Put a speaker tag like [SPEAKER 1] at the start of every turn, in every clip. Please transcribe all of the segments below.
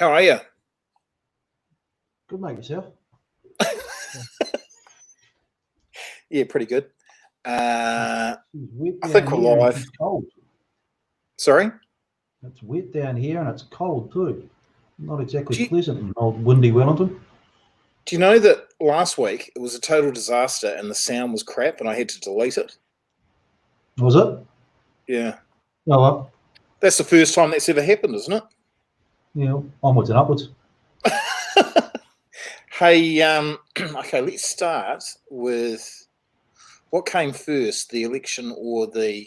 [SPEAKER 1] How are you?
[SPEAKER 2] Good, mate, yourself?
[SPEAKER 1] Yeah, pretty good. I
[SPEAKER 2] It's wet
[SPEAKER 1] think
[SPEAKER 2] down
[SPEAKER 1] we're
[SPEAKER 2] here and
[SPEAKER 1] live.
[SPEAKER 2] it's cold.
[SPEAKER 1] Sorry?
[SPEAKER 2] It's wet down here and it's cold too. Not exactly
[SPEAKER 1] Do you,
[SPEAKER 2] pleasant in old windy Wellington.
[SPEAKER 1] do you know that last week it was a total disaster and the sound was crap and I had to delete it?
[SPEAKER 2] Was it?
[SPEAKER 1] Yeah.
[SPEAKER 2] Oh, well,
[SPEAKER 1] That's the first time that's ever happened, isn't it?
[SPEAKER 2] yeah, onwards and upwards.
[SPEAKER 1] Hey, okay, let's start with what came first, the election or the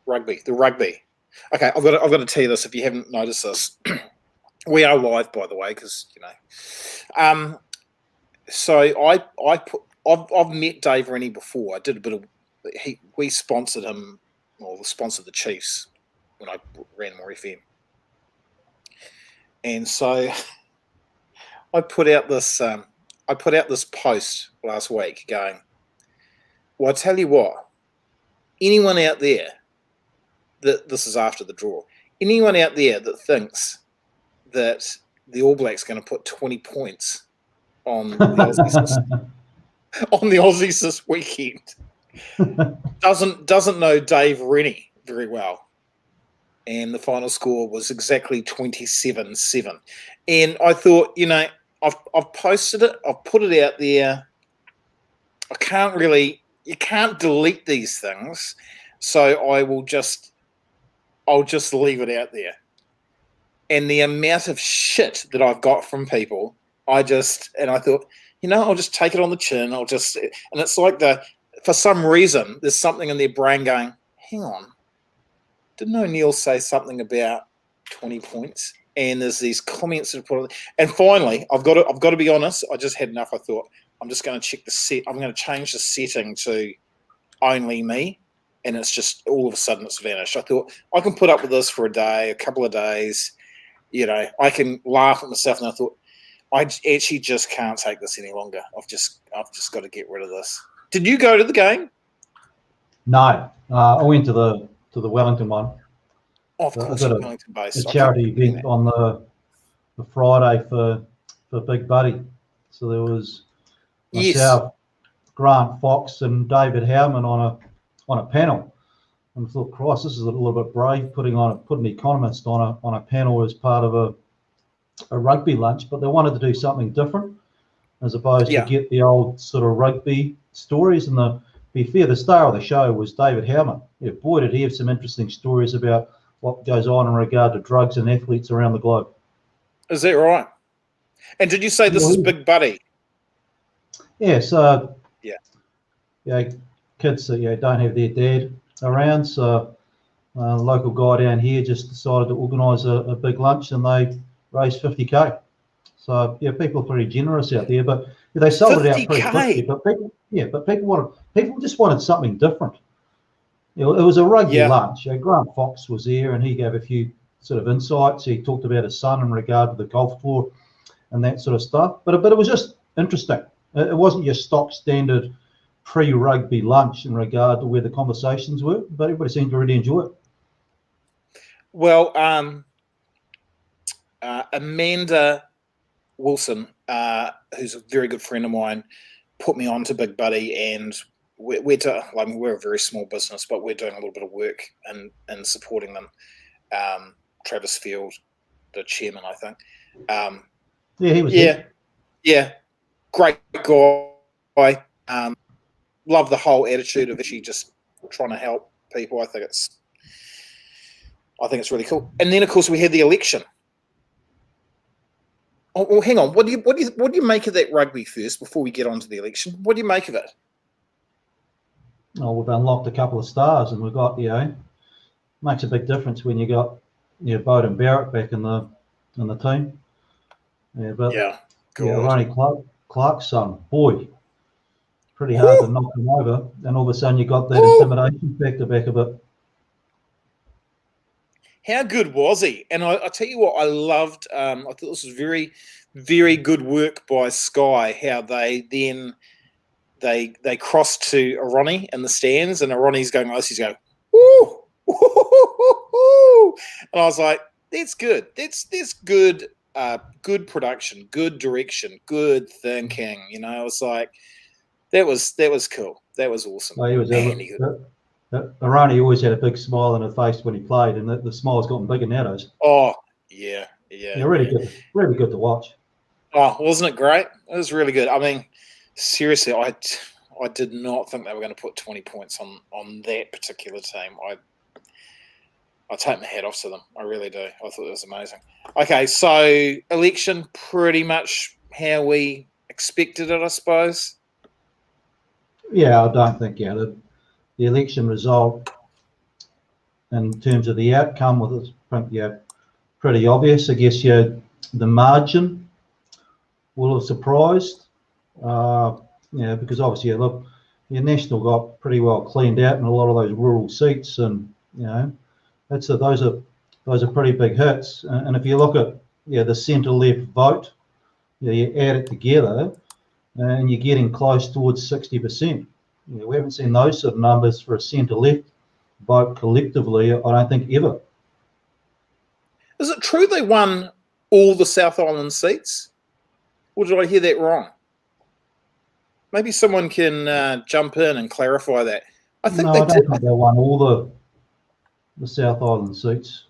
[SPEAKER 1] rugby? The rugby. Okay, I've got to tell you this if you haven't noticed this. We are live, by the way, because So I've met Dave Rennie before. I did a bit of we sponsored him, or sponsored the Chiefs when I ran more FM, and so I put out this post last week going, well, I tell you what, anyone out there that this is after the draw, anyone out there that thinks that the All Blacks are going to put 20 points on the Aussies this weekend doesn't know Dave Rennie very well. And the final score was exactly 27-7. And I thought, I've posted it, I've put it out there. You can't delete these things, so I'll just leave it out there. And the amount of shit that I've got from people, I thought, I'll just take it on the chin. And it's like for some reason, there's something in their brain going, hang on, didn't O'Neill say something about 20 points? And there's these comments that are put on. And finally, I've got to be honest, I just had enough. I thought, I'm just going to check the set. I'm going to change the setting to only me. And it's just all of a sudden it's vanished. I thought, I can put up with this for a day, a couple of days. I can laugh at myself. And I thought, I actually just can't take this any longer. I've just got to get rid of this. Did you go to the game?
[SPEAKER 2] No, I went to the Wellington one.
[SPEAKER 1] Oh, of course, Wellington based.
[SPEAKER 2] A charity event on the Friday for Big Buddy. So there was myself, Grant Fox, and David Howman on a panel. And I thought, Christ, this is a little bit brave putting an economist on a panel as part of a rugby lunch, but they wanted to do something different as opposed to get the old sort of rugby stories. And to be fair, the star of the show was David Howman. Yeah, boy, did he have some interesting stories about what goes on in regard to drugs and athletes around the globe.
[SPEAKER 1] Is that right? And did you say this is Big Buddy?
[SPEAKER 2] Yeah, so kids that don't have their dad around, so the local guy down here just decided to organise a big lunch, and they raised 50k. So people are pretty generous out there, but they sold it out pretty quickly. But people just wanted something different. It was a rugby lunch. Grant Fox was there, and he gave a few sort of insights. He talked about his son in regard to the golf tour and that sort of stuff. But it was just interesting. It wasn't your stock standard pre-rugby lunch in regard to where the conversations were, but everybody seemed to really enjoy it.
[SPEAKER 1] Well, Amanda Wilson, who's a very good friend of mine, put me on to Big Buddy, and we're a very small business, but we're doing a little bit of work and supporting them. Travis Field, the chairman, I think.
[SPEAKER 2] He was there.
[SPEAKER 1] Yeah, great guy. Love the whole attitude of actually just trying to help people. I think it's really cool. And then, of course, we had the election. Oh, well, hang on. What do you make of that rugby first before we get on to the election? What do you make of it?
[SPEAKER 2] Oh, we've unlocked a couple of stars, and we've got makes a big difference when you got Bowden Barrett back in the team. Ronnie Clark's son, boy, pretty hard to knock him over, and all of a sudden you got that intimidation factor back a bit.
[SPEAKER 1] How good was he? And I tell you what, I loved. I thought this was very, very good work by Sky. How they then they crossed to Ronnie in the stands, and Ronnie's going like this. He's going, woo, woo, woo, woo. And I was like, that's good. That's good good production, good direction, good thinking. You know, it was like that was cool. That was awesome.
[SPEAKER 2] Well, he was Arani always had a big smile on his face when he played, and the smile's gotten bigger nowadays.
[SPEAKER 1] Oh yeah,
[SPEAKER 2] really good to watch.
[SPEAKER 1] Oh, wasn't it great? It was really good. I mean, seriously, I did not think they were going to put 20 points on that particular team. I take my hat off to them. I really do. I thought it was amazing. Okay, so election pretty much how we expected it, I suppose.
[SPEAKER 2] Yeah, I don't think the election result in terms of the outcome was pretty obvious. I guess the margin will have surprised. Because obviously, look, your National got pretty well cleaned out in a lot of those rural seats, and those are pretty big hits. And if you look at the centre left vote, you add it together, and you're getting close towards 60%. We haven't seen those sort of numbers for a centre left vote collectively, I don't think, ever.
[SPEAKER 1] Is it true they won all the South Island seats? Or did I hear that wrong? Maybe someone can jump in and clarify that. I think
[SPEAKER 2] I don't think they won all the South Island seats.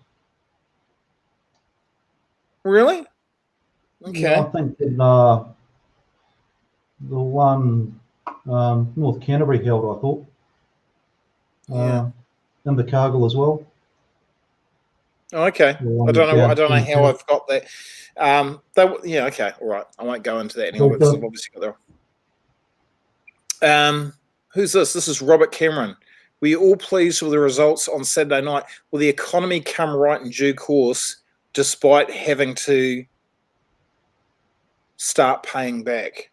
[SPEAKER 1] Really? Okay.
[SPEAKER 2] Yeah, I think that, the one North Canterbury held, I thought.
[SPEAKER 1] Yeah.
[SPEAKER 2] And the Cargill as well.
[SPEAKER 1] Oh, okay. I don't know how I've got that. Okay, all right. I won't go into that anymore because I've obviously got there. Who's this? This is Robert Cameron. Were you all pleased with the results on Saturday night? Will the economy come right in due course, despite having to start paying back?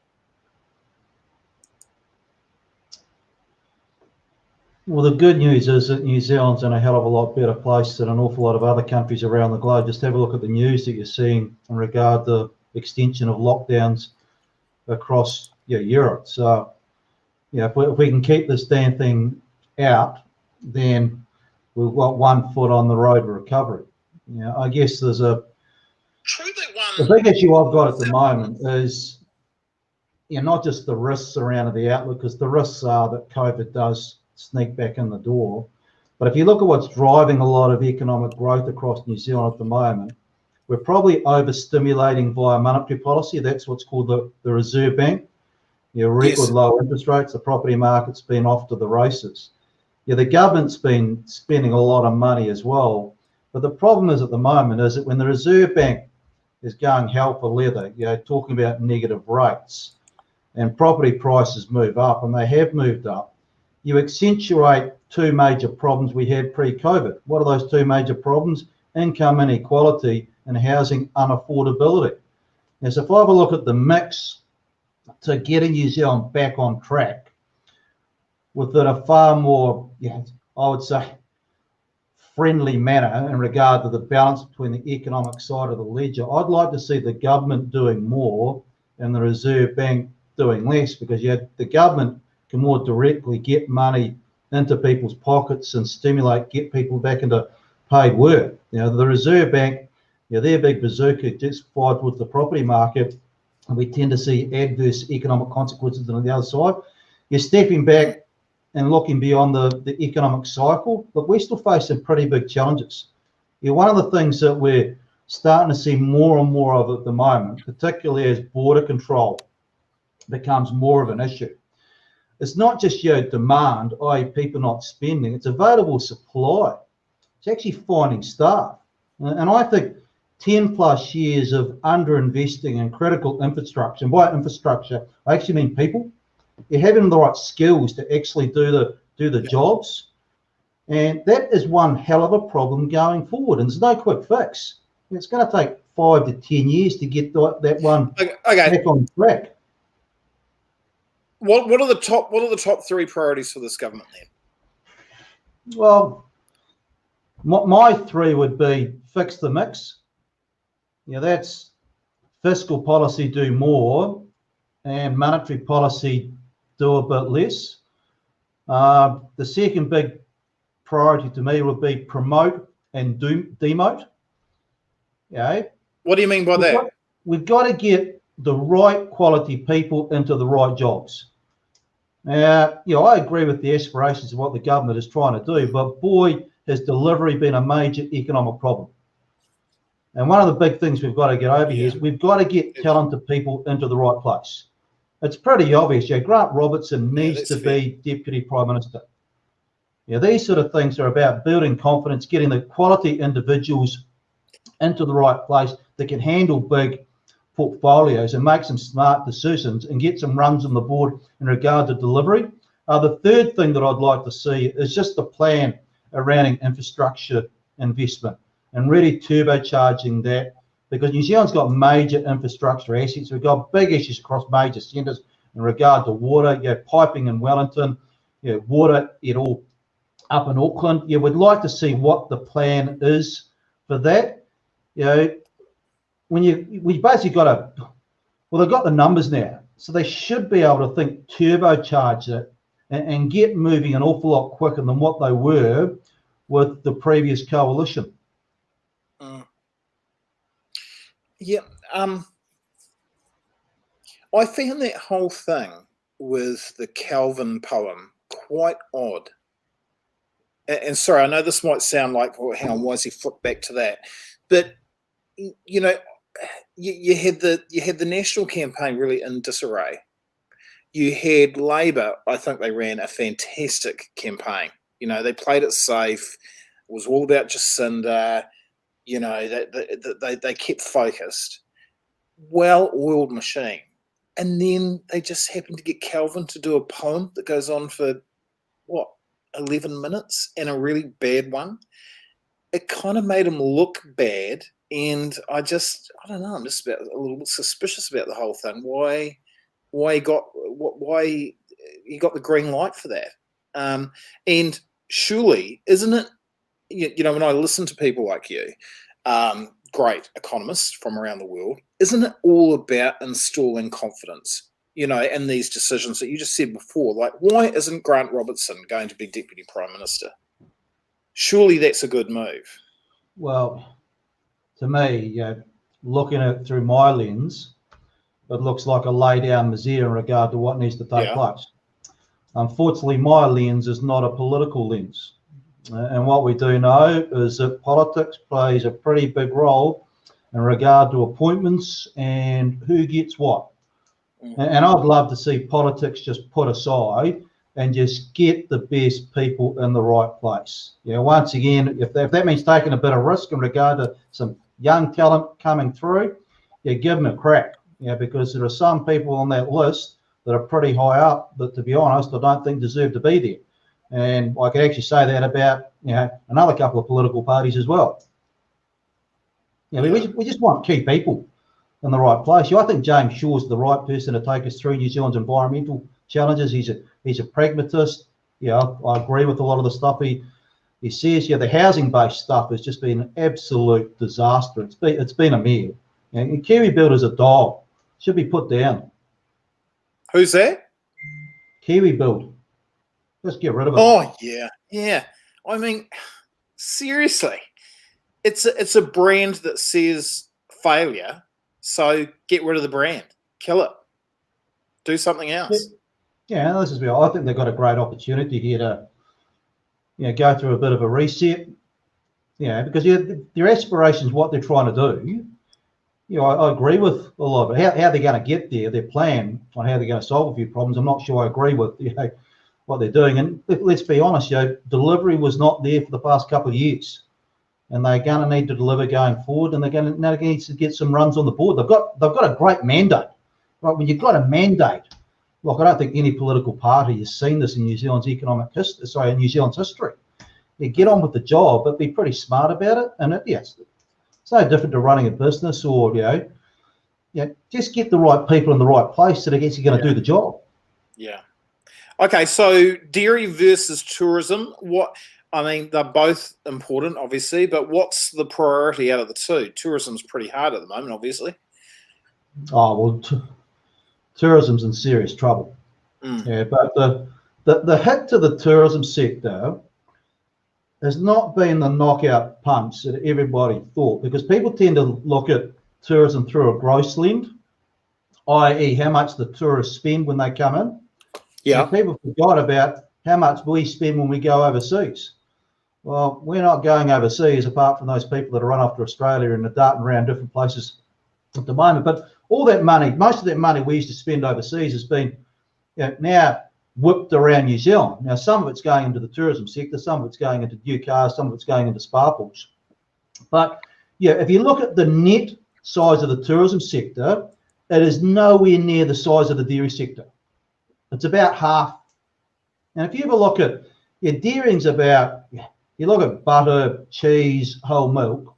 [SPEAKER 2] Well, the good news is that New Zealand's in a hell of a lot better place than an awful lot of other countries around the globe. Just have a look at the news that you're seeing in regard to extension of lockdowns across Europe. So, if we can keep this damn thing out, then we've got 1 foot on the road to recovery. I guess there's the big issue I've got at the moment is not just the risks around the outlook, because the risks are that COVID does sneak back in the door. But if you look at what's driving a lot of economic growth across New Zealand at the moment, we're probably overstimulating via monetary policy. That's what's called the Reserve Bank. Record low interest rates, the property market's been off to the races. The government's been spending a lot of money as well. But the problem is at the moment is that when the Reserve Bank is going hell for leather, talking about negative rates, and property prices move up, and they have moved up, you accentuate two major problems we had pre-COVID. What are those two major problems? Income inequality and housing unaffordability. So if I have a look at the mix to getting New Zealand back on track within a far more, I would say, friendly manner in regard to the balance between the economic side of the ledger, I'd like to see the government doing more and the Reserve Bank doing less, because the government can more directly get money into people's pockets and get people back into paid work. The Reserve Bank, their big bazooka just fired with the property market, and we tend to see adverse economic consequences on the other side. You're stepping back and looking beyond the economic cycle, but we're still facing pretty big challenges. One of the things that we're starting to see more and more of at the moment, particularly as border control becomes more of an issue, it's not just demand, i.e. people not spending, it's available supply. It's actually finding staff. And I think 10 plus years of underinvesting in critical infrastructure, and by infrastructure, I actually mean people. You're having the right skills to actually do the jobs. And that is one hell of a problem going forward. And there's no quick fix. It's going to take 5 to 10 years to get that one back on track.
[SPEAKER 1] What are the top three priorities for this government then?
[SPEAKER 2] Well, my three would be fix the mix. That's fiscal policy, do more, and monetary policy, do a bit less. The second big priority to me would be promote and demote.
[SPEAKER 1] What do you mean by that?
[SPEAKER 2] We've got to get the right quality people into the right jobs. Now, I agree with the aspirations of what the government is trying to do, but boy, has delivery been a major economic problem. And one of the big things we've got to get over here is we've got to get talented people into the right place. It's pretty obvious. Grant Robertson needs to be Deputy Prime Minister. These sort of things are about building confidence, getting the quality individuals into the right place that can handle big portfolios and make some smart decisions and get some runs on the board in regard to delivery. The third thing that I'd like to see is just the plan around infrastructure investment and really turbocharging that, because New Zealand's got major infrastructure assets. We've got big issues across major centres in regard to water, piping in Wellington, water it all up in Auckland. We'd like to see what the plan is for that. We basically got to, they've got the numbers now, so they should be able to think turbocharge it and get moving an awful lot quicker than what they were with the previous coalition.
[SPEAKER 1] I found that whole thing with the Calvin poem quite odd. And sorry, I know this might sound like, well, hang on, why does he flip back to that? But you had the national campaign really in disarray. You had Labor. I think they ran a fantastic campaign. They played it safe. It was all about Jacinda. They kept focused. Well-oiled machine. And then they just happened to get Calvin to do a poem that goes on for, 11 minutes, and a really bad one. It kind of made him look bad, and I don't know, I'm just a little bit suspicious about the whole thing. Why he got the green light for that? And surely, isn't it, when I listen to people like you, great economists from around the world, isn't it all about installing confidence, in these decisions that you just said before? Like, why isn't Grant Robertson going to be Deputy Prime Minister? Surely that's a good move.
[SPEAKER 2] Well, to me, looking at it through my lens, it looks like a lay-down misere in regard to what needs to take place. Unfortunately, my lens is not a political lens. And what we do know is that politics plays a pretty big role in regard to appointments and who gets what. And I'd love to see politics just put aside and just get the best people in the right place. Once again, if that means taking a bit of risk in regard to some young talent coming through, give them a crack. Because there are some people on that list that are pretty high up that, to be honest, I don't think deserve to be there. And I can actually say that about another couple of political parties as well. We just want key people in the right place. I think James Shaw's the right person to take us through New Zealand's environmental challenges. He's a pragmatist. I agree with a lot of the stuff he says. The housing-based stuff has just been an absolute disaster. It's been a mare. And Kiwi Builder's a dog. Should be put down.
[SPEAKER 1] Who's that?
[SPEAKER 2] Kiwi Build. Just get rid of it.
[SPEAKER 1] Oh yeah. I mean, seriously, it's a brand that says failure. So get rid of the brand, kill it, do something else.
[SPEAKER 2] This is where I think they've got a great opportunity here to, go through a bit of a reset. Because their aspirations, what they're trying to do. I agree with a lot of it. How they're going to get there, their plan on how they're going to solve a few problems. I'm not sure I agree with what they're doing. And let's be honest, delivery was not there for the past couple of years. And they're going to need to deliver going forward, and they're going to need to get some runs on the board. They've got a great mandate, right? When you've got a mandate, I don't think any political party has seen this in New Zealand's in New Zealand's history. Get on with the job, but be pretty smart about it. And it's no different to running a business or just get the right people in the right place that are actually going to do the job. Yeah.
[SPEAKER 1] Okay, so dairy versus tourism. They're both important, obviously, but what's the priority out of the two? Tourism's pretty hard at the moment, obviously.
[SPEAKER 2] Oh, well, tourism's in serious trouble. But the hit to the tourism sector has not been the knockout punch that everybody thought, because people tend to look at tourism through a gross lens, i.e. how much the tourists spend when they come in.
[SPEAKER 1] Yeah.
[SPEAKER 2] And people forgot about how much we spend when we go overseas. Well, we're not going overseas apart from those people that are run off to Australia and are darting around different places at the moment. But all that money, most of that money we used to spend overseas has been now whipped around New Zealand. Now, some of it's going into the tourism sector, some of it's going into new cars, some of it's going into spa pools. But yeah, if you look at the net size of the tourism sector, it is nowhere near the size of the dairy sector. It's about half. And if you ever look at, dairying's about, you look at butter, cheese, whole milk,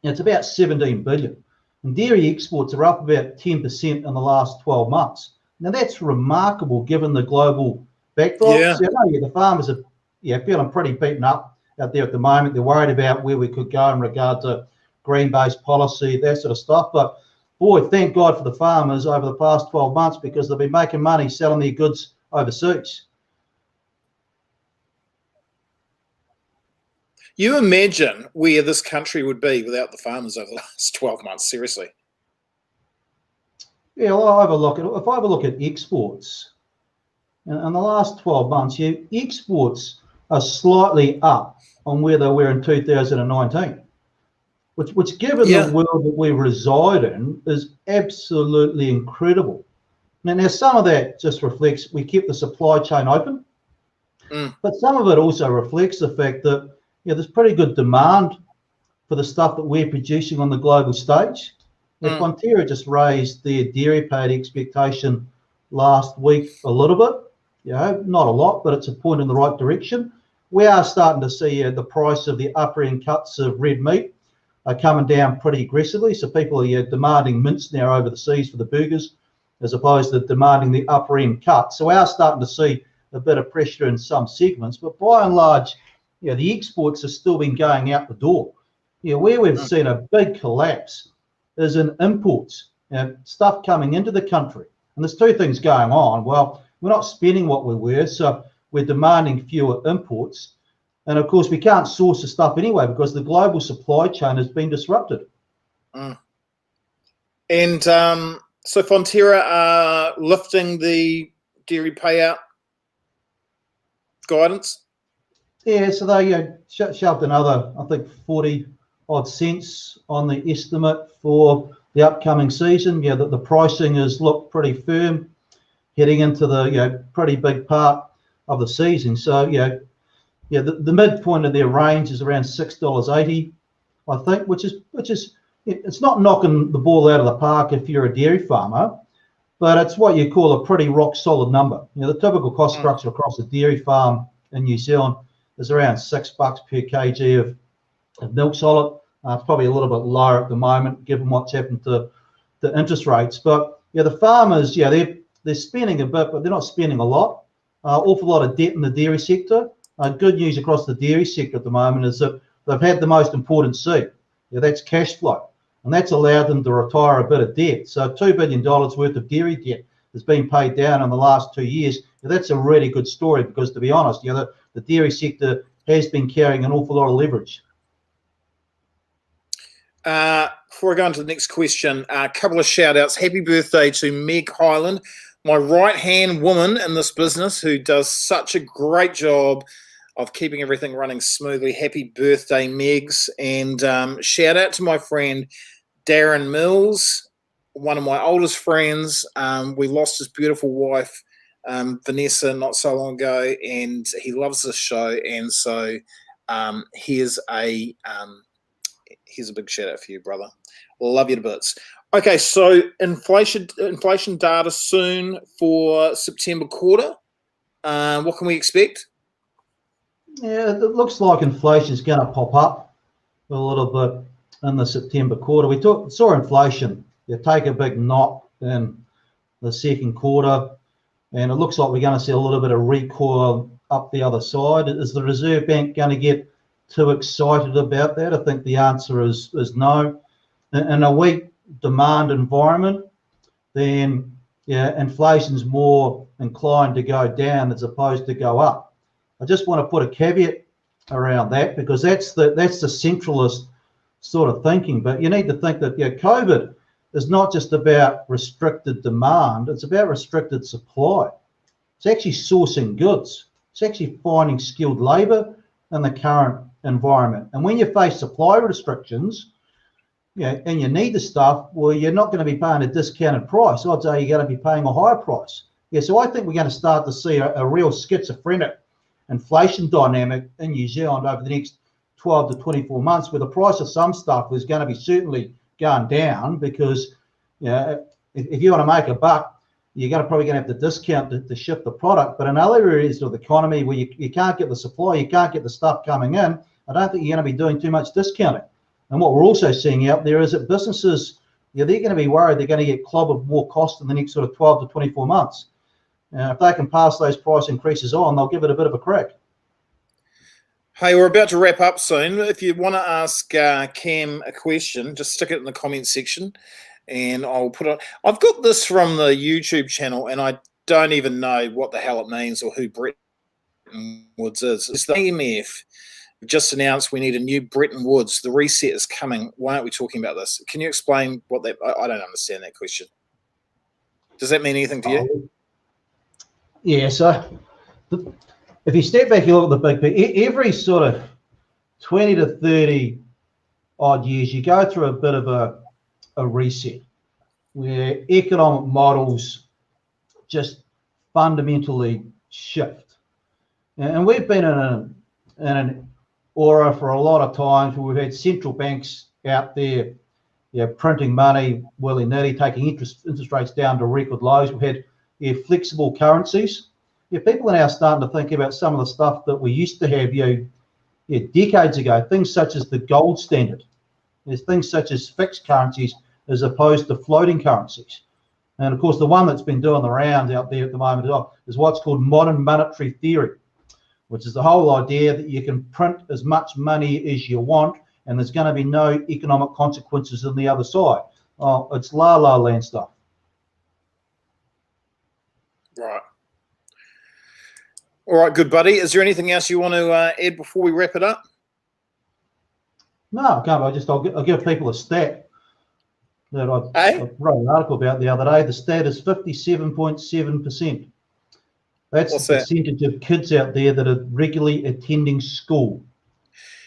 [SPEAKER 2] it's about 17 billion. And dairy exports are up about 10% in the last 12 months. Now that's remarkable given the global backdrop.
[SPEAKER 1] Yeah.
[SPEAKER 2] So, the farmers are feeling pretty beaten up out there at the moment. They're worried about where we could go in regard to green-based policy, that sort of stuff. But boy, thank God for the farmers over the past 12 months because they've been making money selling their goods overseas.
[SPEAKER 1] You imagine where this country would be without the farmers over the last 12 months, seriously.
[SPEAKER 2] Yeah, well, if I have a look at exports, in the last 12 months, exports are slightly up on where they were in 2019, which given the world that we reside in, is absolutely incredible. Now, some of that just reflects we kept the supply chain open, but some of it also reflects the fact that there's pretty good demand for the stuff that we're producing on the global stage. Fonterra just raised their dairy paid expectation last week a little bit, not a lot, but it's a point in the right direction. We are starting to see the price of the upper end cuts of red meat are coming down pretty aggressively. So people are demanding mince now over the seas for the burgers, as opposed to demanding the upper end cut. So we are starting to see a bit of pressure in some segments, but by and large, the exports have still been going out the door. Where we've seen a big collapse is in imports, stuff coming into the country. And there's two things going on. Well, we're not spending what we were, so we're demanding fewer imports. And of course, we can't source the stuff anyway because the global supply chain has been disrupted.
[SPEAKER 1] And so Fonterra are lifting the dairy payout guidance?
[SPEAKER 2] Yeah, so they shoved another, I think, 40 odd cents on the estimate for the upcoming season. The pricing has looked pretty firm heading into the pretty big part of the season. So the midpoint of their range is around $6.80, I think, which is it's not knocking the ball out of the park if you're a dairy farmer, but it's what you call a pretty rock solid number. The typical cost structure across a dairy farm in New Zealand is around $6 per kg of milk solid. It's probably a little bit lower at the moment, given what's happened to the interest rates. But the farmers, they're spending a bit, but they're not spending a lot. Awful lot of debt in the dairy sector. Good news across the dairy sector at the moment is that they've had the most important seat. That's cash flow, and that's allowed them to retire a bit of debt. So $2 billion worth of dairy debt has been paid down in the last 2 years. That's a really good story because, to be honest, the dairy sector has been carrying an awful lot of leverage.
[SPEAKER 1] Before I go on to the next question, a couple of shout outs. Happy birthday to Meg Highland, my right hand woman in this business who does such a great job of keeping everything running smoothly. Happy birthday, Megs. And shout out to my friend Darren Mills, one of my oldest friends. We lost his beautiful wife, Vanessa, not so long ago, and he loves this show. And so here's a big shout out for you, brother. Love you to bits. Okay, so inflation data soon for September quarter. What can we expect?
[SPEAKER 2] Yeah, it looks like inflation is going to pop up a little bit in the September quarter. We saw inflation take a big knock in the second quarter, and it looks like we're going to see a little bit of recoil up the other side. Is the Reserve Bank going to get too excited about that? I think the answer is no. In a weak demand environment, then inflation's more inclined to go down as opposed to go up. I just want to put a caveat around that because that's the centralist sort of thinking. But you need to think that COVID is not just about restricted demand, it's about restricted supply. It's actually sourcing goods. It's actually finding skilled labour in the current environment. And when you face supply restrictions, and you need the stuff, well, you're not going to be paying a discounted price. Odds are you're going to be paying a higher price. So I think we're going to start to see a real schizophrenic inflation dynamic in New Zealand over the next 12 to 24 months, where the price of some stuff is going to be certainly going down because, if you want to make a buck, you're probably going to have to discount to ship the product. But in other areas of the economy where you can't get the supply, you can't get the stuff coming in, I don't think you're going to be doing too much discounting. And what we're also seeing out there is that businesses, they're going to be worried they're going to get clobbered with more cost in the next sort of 12 to 24 months. If they can pass those price increases on, they'll give it a bit of a crack.
[SPEAKER 1] Hey, we're about to wrap up soon. If you want to ask Cam a question, just stick it in the comment section and I'll put it. I've got this from the YouTube channel and I don't even know what the hell it means or who Bretton Woods is. It's the IMF. Just announced we need a new Bretton Woods. The reset is coming. Why aren't we talking about this? Can you explain what that? I don't understand that question. Does that mean anything to you?
[SPEAKER 2] Yeah. So if you step back, you look at the big picture. Every sort of 20 to 30 odd years, you go through a bit of a reset where economic models just fundamentally shift. And we've been in an aura for a lot of times where we've had central banks out there printing money willy-nilly, taking interest rates down to record lows. We've had flexible currencies. People are now starting to think about some of the stuff that we used to have decades ago, things such as the gold standard. There's things such as fixed currencies as opposed to floating currencies. And of course, the one that's been doing the rounds out there at the moment is what's called modern monetary theory, which is the whole idea that you can print as much money as you want and there's going to be no economic consequences on the other side. Oh, it's la-la land stuff.
[SPEAKER 1] Right. All right, good buddy. Is there anything else you want to add before we wrap it up?
[SPEAKER 2] No, I can't. I'll give people a stat that I wrote an article about the other day. The stat is 57.7%. That's the percentage of kids out there that are regularly attending school.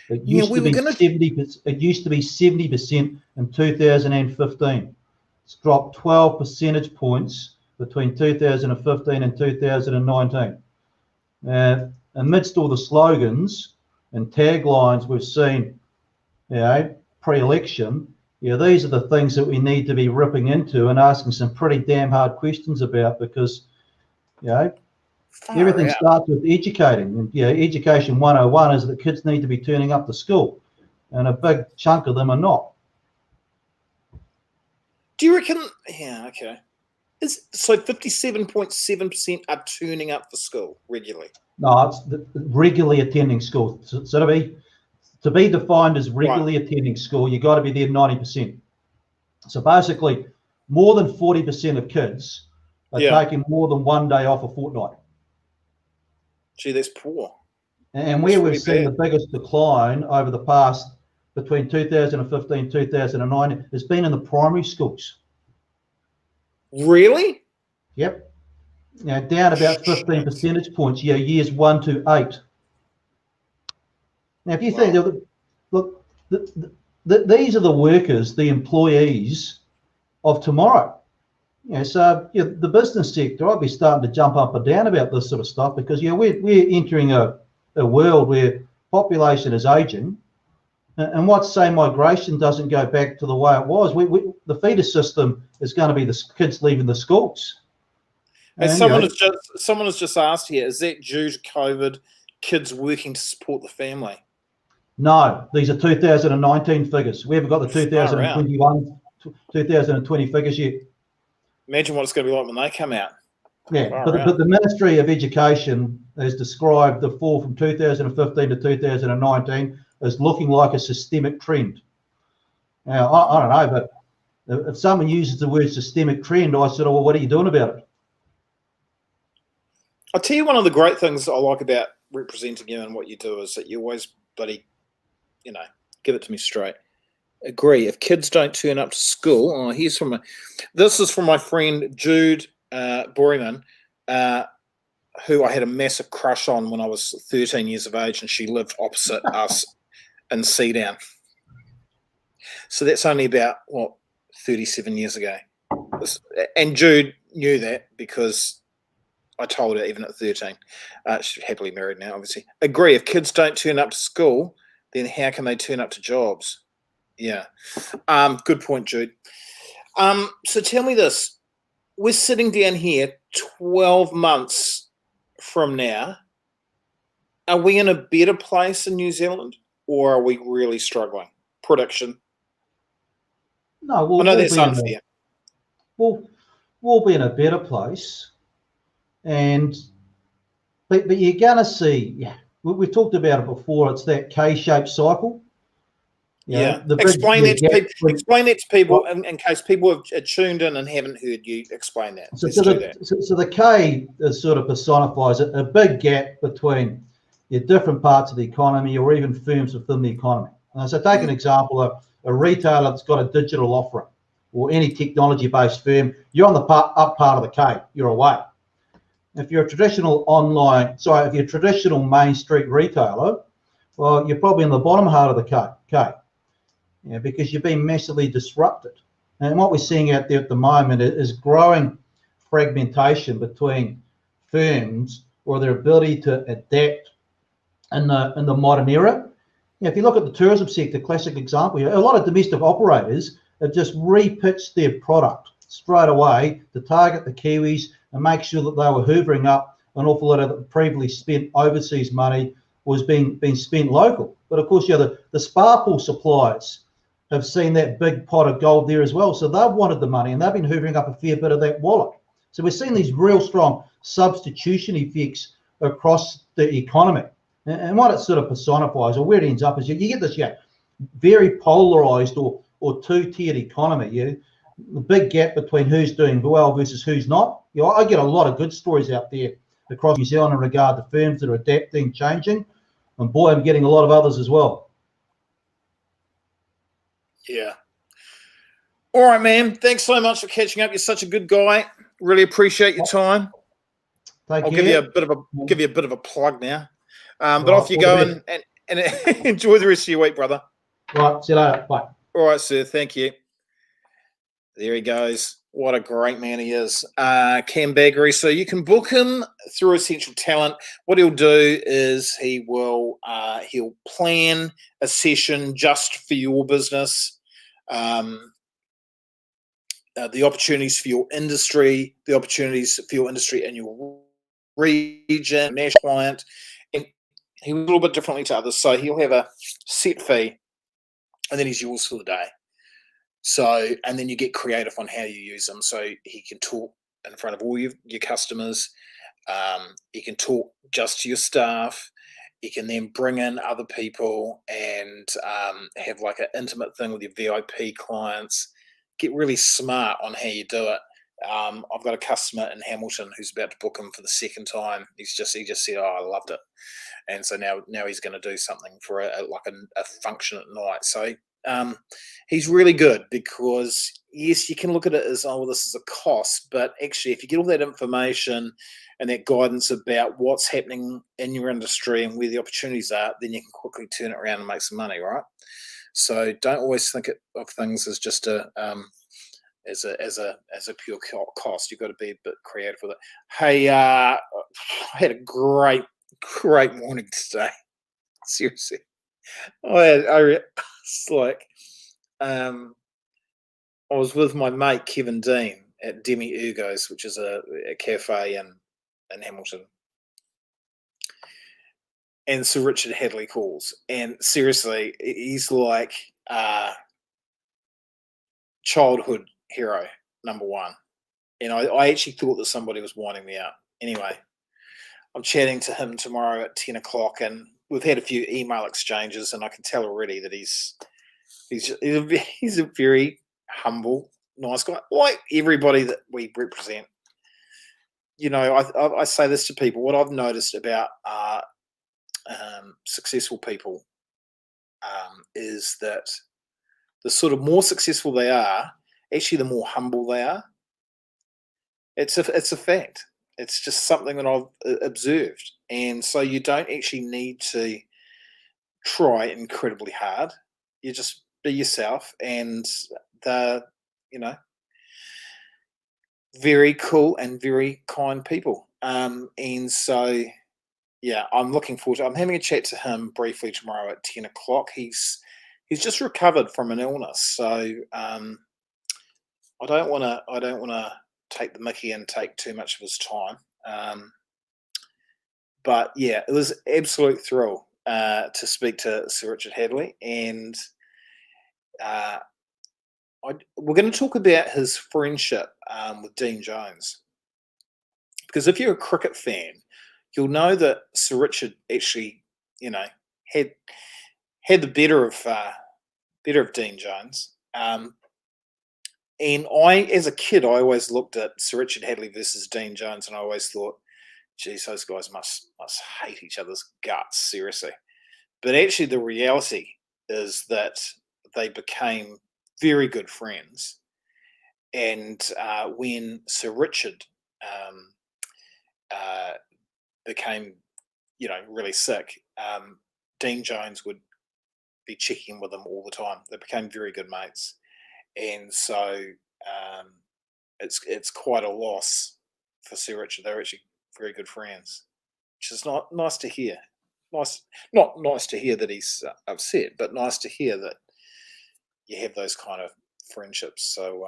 [SPEAKER 2] It used to be 70%. It used to be 70% in 2015. It's dropped 12 percentage points between 2015 and 2019. Amidst all the slogans and taglines we've seen, pre-election, these are the things that we need to be ripping into and asking some pretty damn hard questions about because, everything starts with educating. And education 101 is that kids need to be turning up to school, and a big chunk of them are not.
[SPEAKER 1] Do you reckon? Yeah, okay. So 57.7% are turning up for school regularly? No,
[SPEAKER 2] it's regularly attending school. So to be defined as regularly attending school, you've got to be there 90%. So basically, more than 40% of kids are taking more than one day off a fortnight.
[SPEAKER 1] Gee, that's poor.
[SPEAKER 2] And where we've seen the biggest decline over the past, between 2015 and 2009, has been in the primary schools.
[SPEAKER 1] Really?
[SPEAKER 2] Yep. Down about 15 percentage points, years 1 to 8. Now, if you think, look, these are the workers, the employees of tomorrow. So the business sector, I'd be starting to jump up and down about this sort of stuff because we're entering a world where population is aging, and what's say migration doesn't go back to the way it was. The feeder system is going to be the kids leaving the schools.
[SPEAKER 1] And someone has just asked here: is that due to COVID? Kids working to support the family?
[SPEAKER 2] No, these are 2019 figures. We haven't got the 2021, 2020 figures yet.
[SPEAKER 1] Imagine what it's going to be like when they come out.
[SPEAKER 2] Yeah, but the Ministry of Education has described the fall from 2015 to 2019 as looking like a systemic trend. Now, I don't know, but if someone uses the word systemic trend, I said, well, what are you doing about it?
[SPEAKER 1] I'll tell you one of the great things I like about representing you and what you do is that you always, buddy, give it to me straight. Agree. If kids don't turn up to school, this is from my friend Jude Borryman, who I had a massive crush on when I was 13 years of age, and she lived opposite us in Seadown. So that's only about 37 years ago. And Jude knew that because I told her even at 13. She's happily married now, obviously. Agree. If kids don't turn up to school, then how can they turn up to jobs? Yeah. Good point, Jude. So tell me this. We're sitting down here 12 months from now. Are we in a better place in New Zealand, or are we really struggling? Prediction.
[SPEAKER 2] No,
[SPEAKER 1] I know that's unfair.
[SPEAKER 2] We'll be in a better place, but you're going to see. Yeah, we've talked about it before. It's that K-shaped cycle.
[SPEAKER 1] Yeah. Explain that to people in case people have tuned in and haven't heard you explain that.
[SPEAKER 2] So the K is sort of personifies a big gap between your different parts of the economy or even firms within the economy. So take an example of a retailer that's got a digital offering or any technology-based firm. You're on the up part of the K, you're away. If you're a traditional main street retailer, well, you're probably in the bottom half of the K. Because you've been massively disrupted. And what we're seeing out there at the moment is growing fragmentation between firms or their ability to adapt in the modern era. If you look at the tourism sector, classic example here, a lot of domestic operators have just repitched their product straight away to target the Kiwis and make sure that they were hoovering up an awful lot of the previously spent overseas money was being spent local. But of course, the spa pool suppliers have seen that big pot of gold there as well. So they've wanted the money and they've been hoovering up a fair bit of that wallet. So we're seeing these real strong substitution effects across the economy. And what it sort of personifies, or where it ends up, is you get this very polarized or two-tiered economy. The big gap between who's doing well versus who's not. I get a lot of good stories out there across New Zealand in regard to firms that are adapting, changing. And boy, I'm getting a lot of others as well.
[SPEAKER 1] Yeah. All right, man. Thanks so much for catching up. You're such a good guy. Really appreciate your time. I'll give you a bit of a plug now. But off you go and enjoy the rest of your week, brother.
[SPEAKER 2] Right. See you later. Bye.
[SPEAKER 1] All right, sir. Thank you. There he goes. What a great man he is. Cam Bagrie. So you can book him through Essential Talent. What he'll do is he'll plan a session just for your business. The opportunities for your industry, and your region, national client. And he was a little bit differently to others. So he'll have a set fee and then he's yours for the day. So, and then you get creative on how you use them. So he can talk in front of all your customers. He can talk just to your staff. You can then bring in other people and have like an intimate thing with your VIP clients. Get really smart on how you do it. I've got a customer in Hamilton who's about to book him for the second time. He just said, "Oh, I loved it," and so now he's going to do something for a function at night. So he's really good because yes, you can look at it as, oh, well, this is a cost, but actually, if you get all that information and that guidance about what's happening in your industry and where the opportunities are, then you can quickly turn it around and make some money, right? So don't always think of things as just as a pure cost. You've got to be a bit creative with it. Hey, I had a great morning today. Seriously, it's like I was with my mate Kevin Dean at Demi Ugo's, which is a cafe in Hamilton. And Sir Richard Hadley calls, and seriously, he's like childhood hero number one. And I actually thought that somebody was winding me up. Anyway, I'm chatting to him tomorrow at 10 o'clock, and we've had a few email exchanges, and I can tell already that he's a very humble, nice guy, like everybody that we represent. I say this to people. What I've noticed about successful people is that the sort of more successful they are, actually the more humble they are. It's a fact. It's just something that I've observed. And so you don't actually need to try incredibly hard. You just be yourself, and they're, you know, very cool and very kind people. And so, yeah, I'm looking forward to. I'm having a chat to him briefly tomorrow at 10 o'clock. He's just recovered from an illness, so I don't want to take the mickey and take too much of his time. But yeah, it was an absolute thrill to speak to Sir Richard Hadley, and we're going to talk about his friendship with Dean Jones, because if you're a cricket fan, you'll know that Sir Richard actually, you know, had the better of Dean Jones. And as a kid, I always looked at Sir Richard Hadley versus Dean Jones, and I always thought, geez, those guys must hate each other's guts, seriously. But actually, the reality is that they became very good friends. And when Sir Richard became, you know, really sick, Dean Jones would be checking with him all the time. They became very good mates. And so it's quite a loss for Sir Richard. They're actually very good friends, which is not nice to hear. Not nice to hear that he's upset, but nice to hear that you have those kind of friendships. So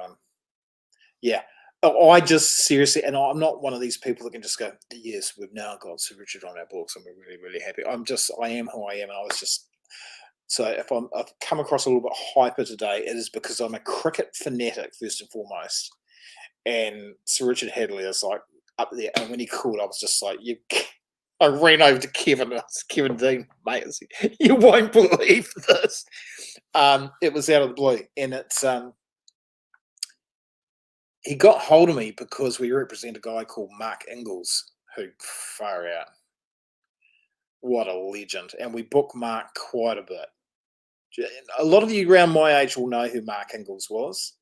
[SPEAKER 1] yeah, I just seriously, and I'm not one of these people that can just go, yes, we've now got Sir Richard on our books, and we're really, really happy. I am who I am, and I was just. So if I've come across a little bit hyper today, it is because I'm a cricket fanatic first and foremost, and Sir Richard Hadley is like up there. And when he called, I was just like, I ran over to Kevin. Kevin Dean, mate. You won't believe this. It was out of the blue, and it's he got hold of me because we represent a guy called Mark Ingalls, who, far out, what a legend, and we book Mark quite a bit. A lot of you around my age will know who Mark Ingalls was.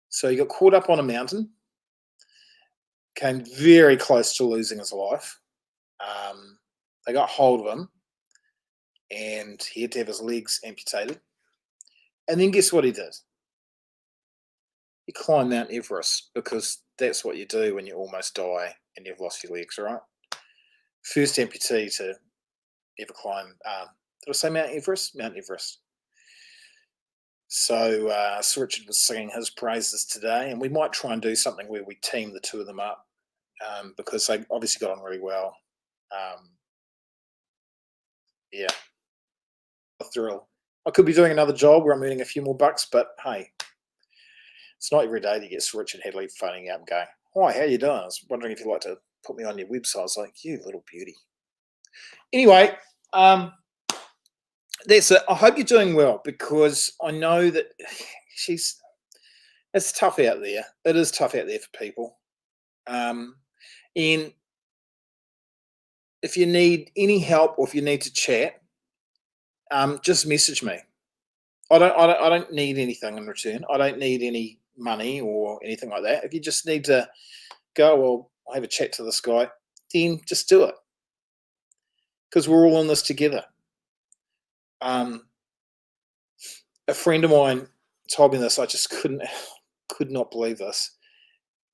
[SPEAKER 1] So he got caught up on a mountain, came very close to losing his life. They got hold of him, and he had to have his legs amputated. And then guess what he did? He climbed Mount Everest, because that's what you do when you almost die and you've lost your legs, right? First amputee to ever climb. Did I say Mount Everest? Mount Everest. So Sir Richard was singing his praises today, and we might try and do something where we team the two of them up, because they obviously got on really well. Yeah, a thrill. I could be doing another job where I'm earning a few more bucks, but hey, it's not every day that you get Sir Richard Hadley phoning out and going, "Hi, how you doing? I was wondering if you'd like to put me on your website." I was like, "You little beauty." Anyway, that's it. I hope you're doing well, because I know that it's tough out there. It is tough out there for people. And if you need any help, or if you need to chat, just message me. I don't need anything in return. I don't need any money or anything like that. If you just need to go, well, I'll have a chat to this guy, then just do it, because we're all in this together. A friend of mine told me this. I just could not believe this.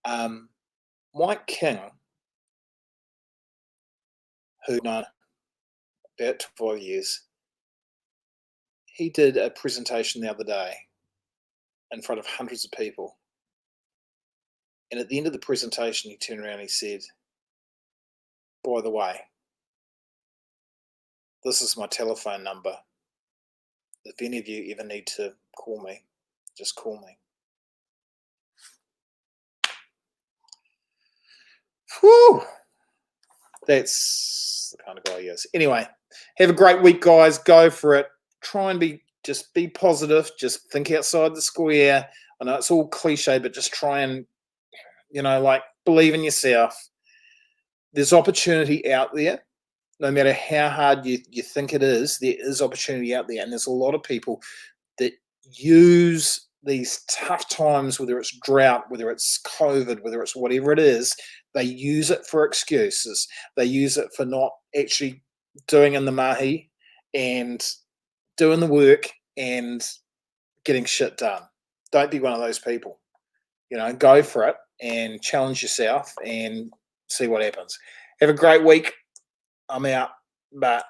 [SPEAKER 1] Mike King, who known about 12 years, he did a presentation the other day in front of hundreds of people. And at the end of the presentation, he turned around and he said, "By the way, this is my telephone number. If any of you ever need to call me, just call me." Whew. That's the kind of guy he is. Anyway, have a great week, guys. Go for it. Try and be positive. Just think outside the square. I know it's all cliche, but just try and, believe in yourself. There's opportunity out there. No matter how hard you think it is, there is opportunity out there. And there's a lot of people that use these tough times, whether it's drought, whether it's COVID, whether it's whatever it is, they use it for excuses. They use it for not actually doing in the mahi and doing the work and getting shit done. Don't be one of those people. Go for it and challenge yourself and see what happens. Have a great week. I'm out. Bye.